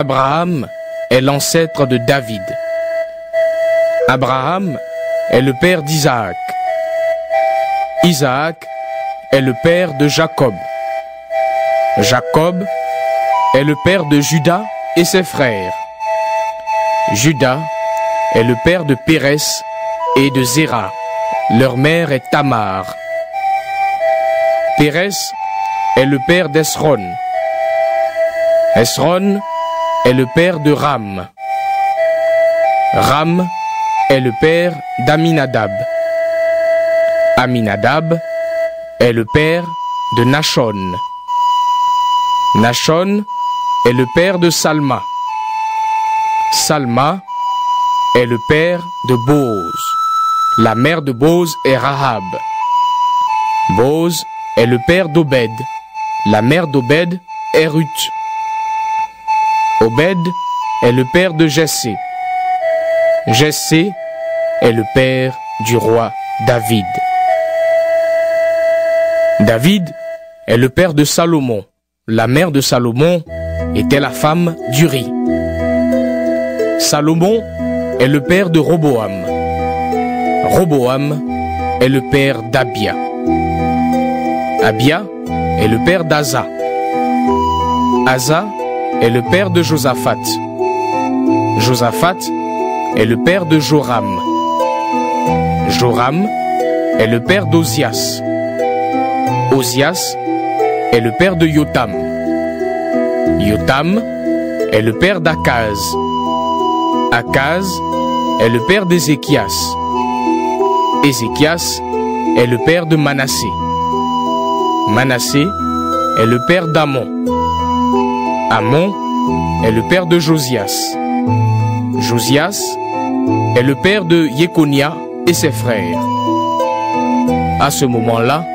Abraham est l'ancêtre de David. Abraham est le père d'Isaac. Isaac est le père de Jacob. Jacob est le père de Juda et ses frères. Juda est le père de Pérès et de Zéra. Leur mère est Tamar. Pérès est le père d'Esron. Esron est le père de Ram. Ram est le père d'Aminadab. Aminadab est le père de Nachon. Nachon est le père de Salma. Salma est le père de Boz. La mère de Boz est Rahab. Boz est le père d'Obed. La mère d'Obed est Ruth. Obed est le père de Jessé. Jessé est le père du roi David. David est le père de Salomon. La mère de Salomon était la femme d'Uri. Salomon est le père de Roboam. Roboam est le père d'Abia. Abia est le père d'Asa. Asa est le père de Josaphat. Josaphat est le père de Joram. Joram est le père d'Ozias. Ozias est le père de Yotam. Yotam est le père d'Akaz. Akaz est le père d'Ézéchias. Ézéchias est le père de Manassé. Manassé est le père d'Amon. Amon est le père de Josias. Josias est le père de Yekonia et ses frères. À ce moment-là,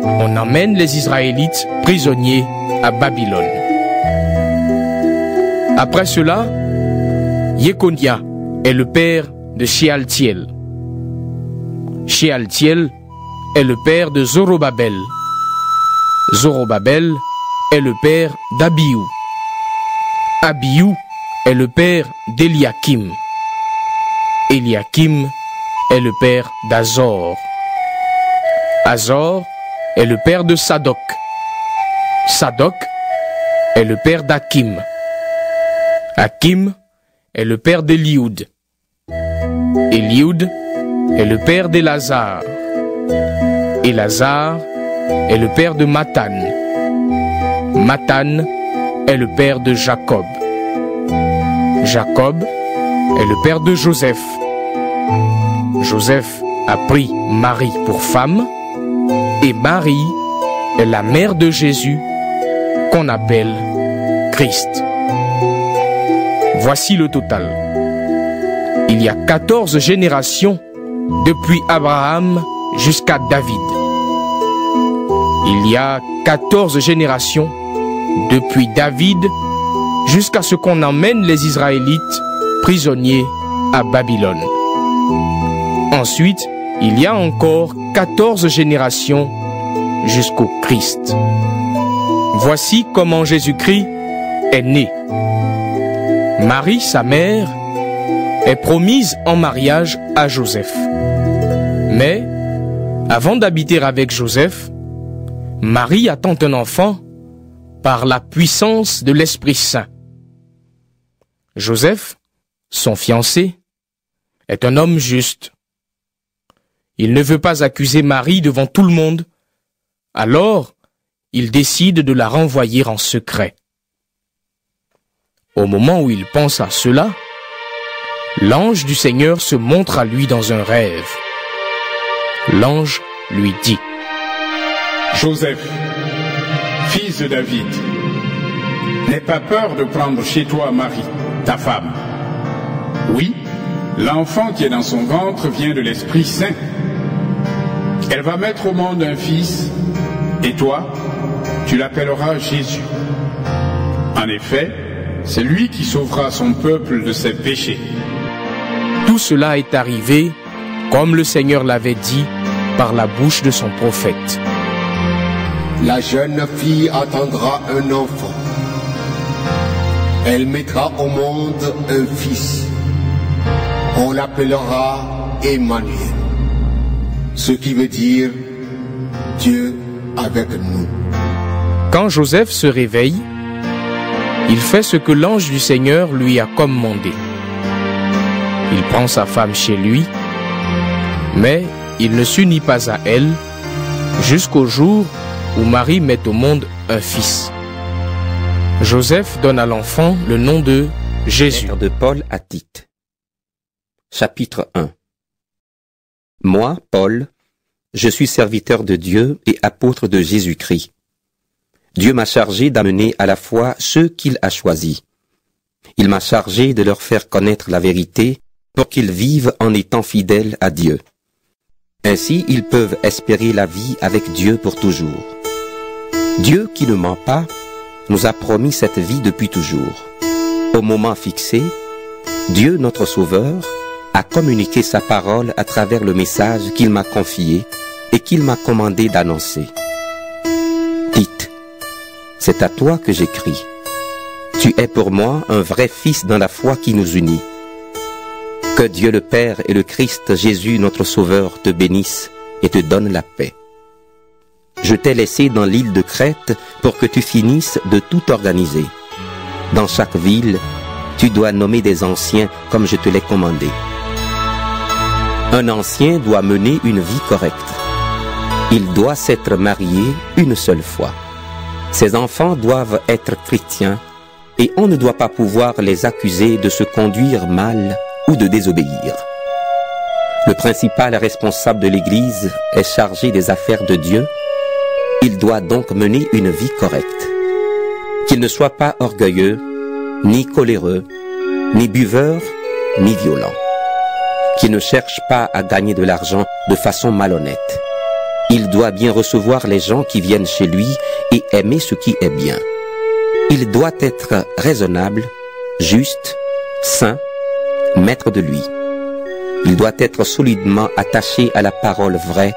on emmène les Israélites prisonniers à Babylone. Après cela, Yekonia est le père de Shealtiel. Shealtiel est le père de Zorobabel. Zorobabel est le père d'Abiou. Abiou est le père d'Eliakim. Eliakim est le père d'Azor. Azor est le père de Sadok. Sadok est le père d'Akim. Akim est le père d'Élioud. Élioud est le père d'Élazar. Élazar est le père de Mathan. Mathan est le père de Jacob. Jacob est le père de Joseph. Joseph a pris Marie pour femme et Marie est la mère de Jésus qu'on appelle Christ. Voici le total. Il y a 14 générations depuis Abraham jusqu'à David. Il y a 14 générations depuis David jusqu'à ce qu'on emmène les Israélites prisonniers à Babylone. Ensuite, il y a encore 14 générations jusqu'au Christ. Voici comment Jésus-Christ est né. Marie, sa mère, est promise en mariage à Joseph. Mais, avant d'habiter avec Joseph, Marie attend un enfant par la puissance de l'Esprit Saint. Joseph, son fiancé, est un homme juste. Il ne veut pas accuser Marie devant tout le monde, alors il décide de la renvoyer en secret. Au moment où il pense à cela, l'ange du Seigneur se montre à lui dans un rêve. L'ange lui dit: Joseph, fils de David, n'aie pas peur de prendre chez toi Marie, ta femme. Oui, l'enfant qui est dans son ventre vient de l'Esprit Saint. Elle va mettre au monde un fils, et toi, tu l'appelleras Jésus. En effet, c'est lui qui sauvera son peuple de ses péchés. Tout cela est arrivé comme le Seigneur l'avait dit par la bouche de son prophète. La jeune fille attendra un enfant. Elle mettra au monde un fils. On l'appellera Emmanuel, ce qui veut dire Dieu avec nous. Quand Joseph se réveille, il fait ce que l'ange du Seigneur lui a commandé. Il prend sa femme chez lui, mais il ne s'unit pas à elle jusqu'au jour où Marie met au monde un fils. Joseph donne à l'enfant le nom de Jésus. Lettre de Paul à Tite. Chapitre 1. Moi, Paul, je suis serviteur de Dieu et apôtre de Jésus-Christ. Dieu m'a chargé d'amener à la foi ceux qu'il a choisis. Il m'a chargé de leur faire connaître la vérité pour qu'ils vivent en étant fidèles à Dieu. Ainsi, ils peuvent espérer la vie avec Dieu pour toujours. Dieu, qui ne ment pas, nous a promis cette vie depuis toujours. Au moment fixé, Dieu, notre Sauveur, a communiqué sa parole à travers le message qu'il m'a confié et qu'il m'a commandé d'annoncer. Tite, c'est à toi que j'écris. Tu es pour moi un vrai fils dans la foi qui nous unit. Que Dieu le Père et le Christ Jésus notre Sauveur te bénissent et te donnent la paix. Je t'ai laissé dans l'île de Crète pour que tu finisses de tout organiser. Dans chaque ville, tu dois nommer des anciens comme je te l'ai commandé. Un ancien doit mener une vie correcte. Il doit s'être marié une seule fois. Ses enfants doivent être chrétiens et on ne doit pas pouvoir les accuser de se conduire mal ou de désobéir. Le principal responsable de l'Église est chargé des affaires de Dieu. Il doit donc mener une vie correcte. Qu'il ne soit pas orgueilleux, ni coléreux, ni buveur, ni violent. Qu'il ne cherche pas à gagner de l'argent de façon malhonnête. Il doit bien recevoir les gens qui viennent chez lui et aimer ce qui est bien. Il doit être raisonnable, juste, saint, maître de lui. Il doit être solidement attaché à la parole vraie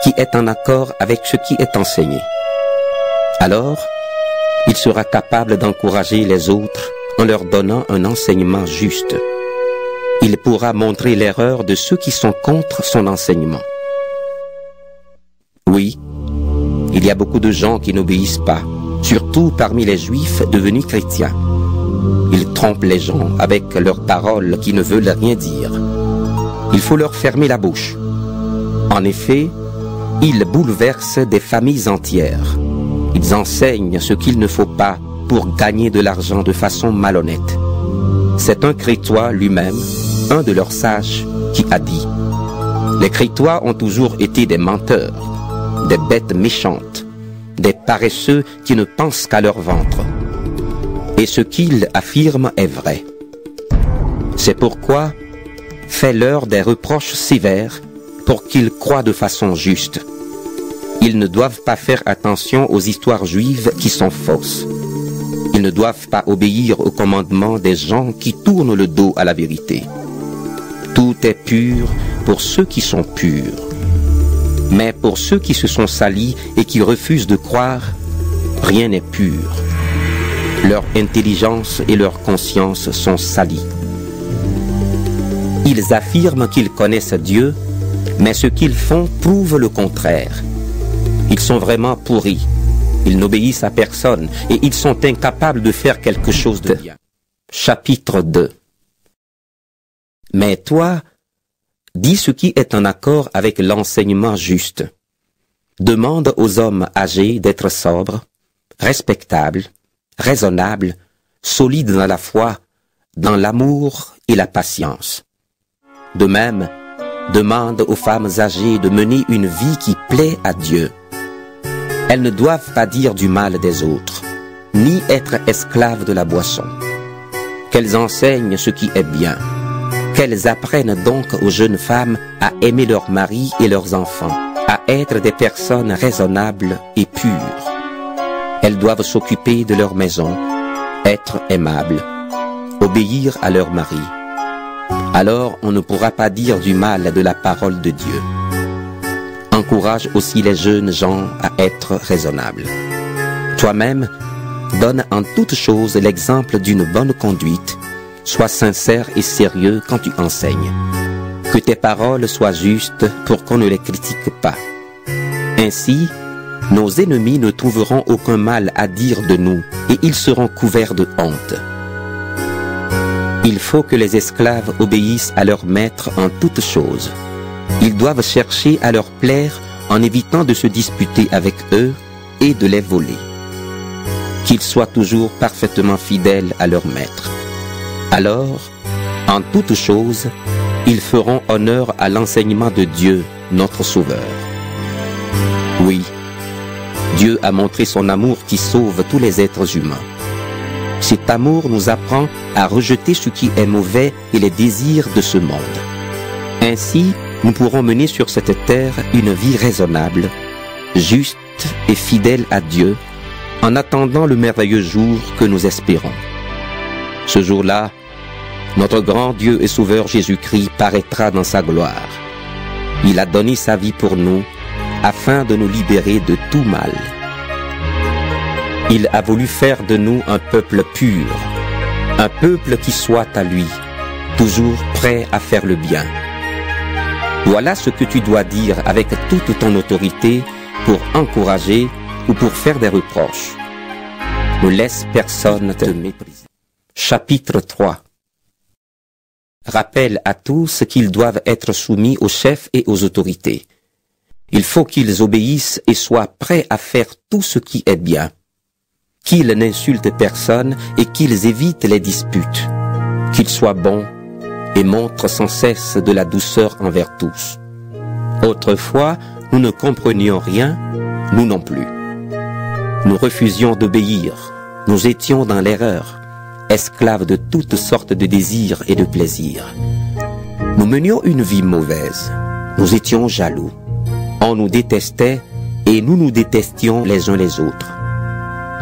qui est en accord avec ce qui est enseigné. Alors, il sera capable d'encourager les autres en leur donnant un enseignement juste. Il pourra montrer l'erreur de ceux qui sont contre son enseignement. Oui, il y a beaucoup de gens qui n'obéissent pas, surtout parmi les Juifs devenus chrétiens. Ils trompent les gens avec leurs paroles qui ne veulent rien dire. Il faut leur fermer la bouche. En effet, ils bouleversent des familles entières. Ils enseignent ce qu'il ne faut pas pour gagner de l'argent de façon malhonnête. C'est un Crétois lui-même, un de leurs sages, qui a dit « Les Crétois ont toujours été des menteurs, des bêtes méchantes, des paresseux qui ne pensent qu'à leur ventre. Et ce qu'ils affirment est vrai. C'est pourquoi fais-leur des reproches sévères pour qu'ils croient de façon juste. Ils ne doivent pas faire attention aux histoires juives qui sont fausses. Ils ne doivent pas obéir aux commandements des gens qui tournent le dos à la vérité. Tout est pur pour ceux qui sont purs. Mais pour ceux qui se sont salis et qui refusent de croire, rien n'est pur. Leur intelligence et leur conscience sont salies. Ils affirment qu'ils connaissent Dieu, mais ce qu'ils font prouve le contraire. Ils sont vraiment pourris. Ils n'obéissent à personne et ils sont incapables de faire quelque chose de bien. Chapitre 2. Mais toi, dis ce qui est en accord avec l'enseignement juste. Demande aux hommes âgés d'être sobres, respectables, raisonnables, solides dans la foi, dans l'amour et la patience. De même, demande aux femmes âgées de mener une vie qui plaît à Dieu. Elles ne doivent pas dire du mal des autres, ni être esclaves de la boisson. Qu'elles enseignent ce qui est bien. Qu'elles apprennent donc aux jeunes femmes à aimer leurs maris et leurs enfants, à être des personnes raisonnables et pures. Elles doivent s'occuper de leur maison, être aimables, obéir à leur mari. Alors on ne pourra pas dire du mal de la parole de Dieu. Encourage aussi les jeunes gens à être raisonnables. Toi-même, donne en toute chose l'exemple d'une bonne conduite. Sois sincère et sérieux quand tu enseignes. Que tes paroles soient justes pour qu'on ne les critique pas. Ainsi, nos ennemis ne trouveront aucun mal à dire de nous et ils seront couverts de honte. Il faut que les esclaves obéissent à leur maître en toutes choses. Ils doivent chercher à leur plaire en évitant de se disputer avec eux et de les voler. Qu'ils soient toujours parfaitement fidèles à leur maître. Alors, en toutes choses, ils feront honneur à l'enseignement de Dieu, notre Sauveur. Oui, Dieu a montré son amour qui sauve tous les êtres humains. Cet amour nous apprend à rejeter ce qui est mauvais et les désirs de ce monde. Ainsi, nous pourrons mener sur cette terre une vie raisonnable, juste et fidèle à Dieu, en attendant le merveilleux jour que nous espérons. Ce jour-là, notre grand Dieu et Sauveur Jésus-Christ paraîtra dans sa gloire. Il a donné sa vie pour nous, afin de nous libérer de tout mal. Il a voulu faire de nous un peuple pur, un peuple qui soit à lui, toujours prêt à faire le bien. Voilà ce que tu dois dire avec toute ton autorité pour encourager ou pour faire des reproches. Ne laisse personne te mépriser. Chapitre 3. Rappelle à tous qu'ils doivent être soumis aux chefs et aux autorités. Il faut qu'ils obéissent et soient prêts à faire tout ce qui est bien. Qu'ils n'insultent personne et qu'ils évitent les disputes. Qu'ils soient bons et montrent sans cesse de la douceur envers tous. Autrefois, nous ne comprenions rien, nous non plus. Nous refusions d'obéir, nous étions dans l'erreur, esclaves de toutes sortes de désirs et de plaisirs. Nous menions une vie mauvaise, nous étions jaloux. On nous détestait et nous nous détestions les uns les autres.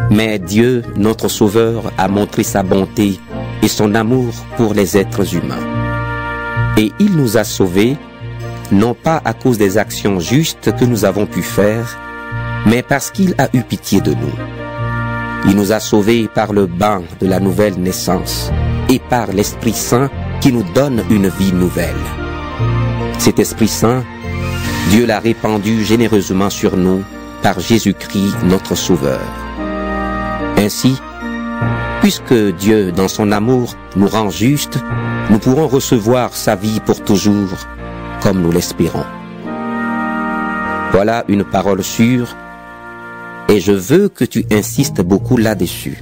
Mais Dieu, notre Sauveur, a montré sa bonté et son amour pour les êtres humains. Et il nous a sauvés, non pas à cause des actions justes que nous avons pu faire, mais parce qu'il a eu pitié de nous. Il nous a sauvés par le bain de la nouvelle naissance et par l'Esprit Saint qui nous donne une vie nouvelle. Cet Esprit Saint, Dieu l'a répandu généreusement sur nous par Jésus-Christ notre Sauveur. Ainsi, puisque Dieu, dans son amour, nous rend justes, nous pourrons recevoir sa vie pour toujours, comme nous l'espérons. Voilà une parole sûre, et je veux que tu insistes beaucoup là-dessus.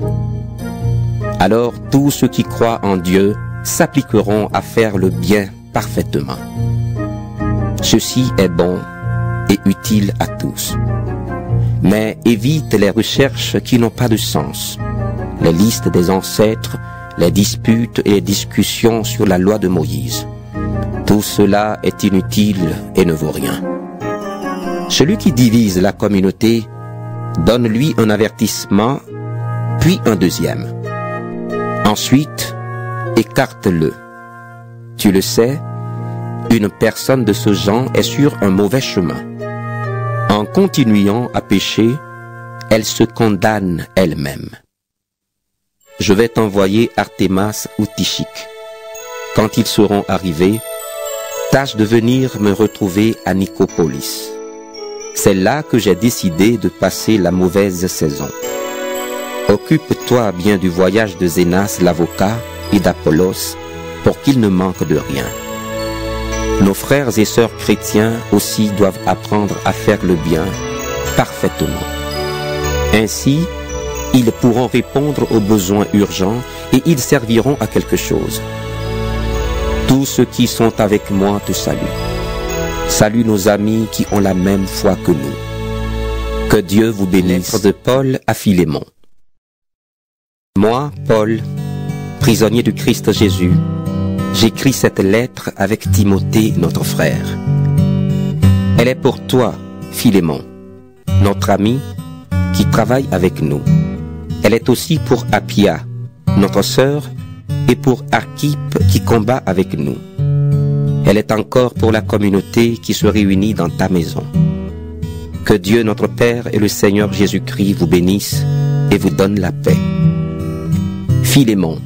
Alors tous ceux qui croient en Dieu s'appliqueront à faire le bien parfaitement. Ceci est bon et utile à tous. Mais évite les recherches qui n'ont pas de sens, les listes des ancêtres, les disputes et les discussions sur la loi de Moïse. Tout cela est inutile et ne vaut rien. Celui qui divise la communauté, donne-lui un avertissement, puis un deuxième. Ensuite, écarte-le. Tu le sais, une personne de ce genre est sur un mauvais chemin. En continuant à pécher, elle se condamne elle-même. Je vais t'envoyer Artémas ou Tychique. Quand ils seront arrivés, tâche de venir me retrouver à Nicopolis. C'est là que j'ai décidé de passer la mauvaise saison. Occupe-toi bien du voyage de Zénas l'avocat et d'Apollos pour qu'il ne manque de rien. Nos frères et sœurs chrétiens aussi doivent apprendre à faire le bien parfaitement. Ainsi, ils pourront répondre aux besoins urgents et ils serviront à quelque chose. Tous ceux qui sont avec moi te saluent. Salue nos amis qui ont la même foi que nous. Que Dieu vous bénisse. Lettre de Paul à Philémon. Moi, Paul, prisonnier du Christ Jésus, j'écris cette lettre avec Timothée, notre frère. Elle est pour toi, Philémon, notre ami, qui travaille avec nous. Elle est aussi pour Appia, notre sœur, et pour Archippe qui combat avec nous. Elle est encore pour la communauté qui se réunit dans ta maison. Que Dieu notre Père et le Seigneur Jésus-Christ vous bénissent et vous donne la paix. Philémon,